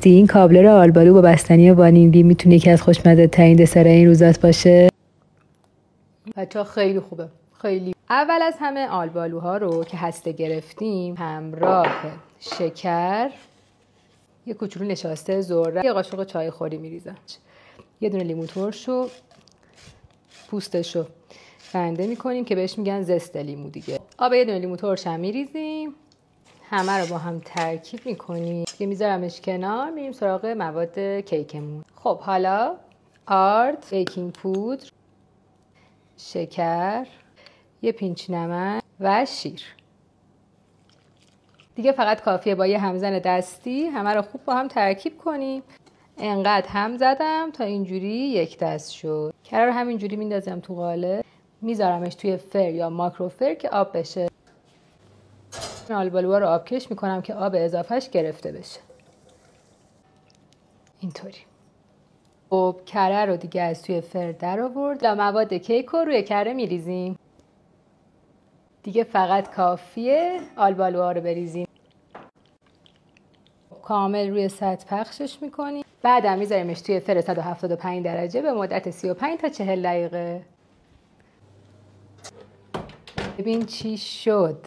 این کابلر آلبالو با بستنی وانیلی میتونه یکی از خوشمزه ترین دسر این روزات باشه. بچه‌ها خیلی خوبه، خیلی. اول از همه آلبالوها رو که هسته گرفتیم همراه شکر، یه کوچولو نشاسته ذره، یه قاشق چای خوری میریزم، یه دونه لیمو ترشو پوستشو کنده میکنیم که بهش میگن زست لیمو دیگه. آب یه دونه لیمو ترش هم میریزیم، همه رو با هم ترکیب میکنیم که میذارمش کنار. میریم سراغ مواد کیکمون. خب حالا آرد، بیکینگ پودر، شکر، یه پینچ نمک و شیر. دیگه فقط کافیه با یه همزن دستی همه رو خوب با هم ترکیب کنیم. انقدر هم زدم تا اینجوری یک دست شد. کره رو همینجوری میندازم تو قالب، میذارمش توی فر یا ماکروفر که آب بشه. آلبالوها رو آبکش میکنم که آب اضافهش گرفته بشه. اینطوری. خب کره رو دیگه از توی فر در آورد. مواد کیک رو روی کره میریزیم. دیگه فقط کافیه آلبالوها رو بریزیم. کامل روی سطح پخشش میکنیم. بعدم میذاریمش توی فر 175 درجه به مدت 35 تا 40 دقیقه. ببین چی شد.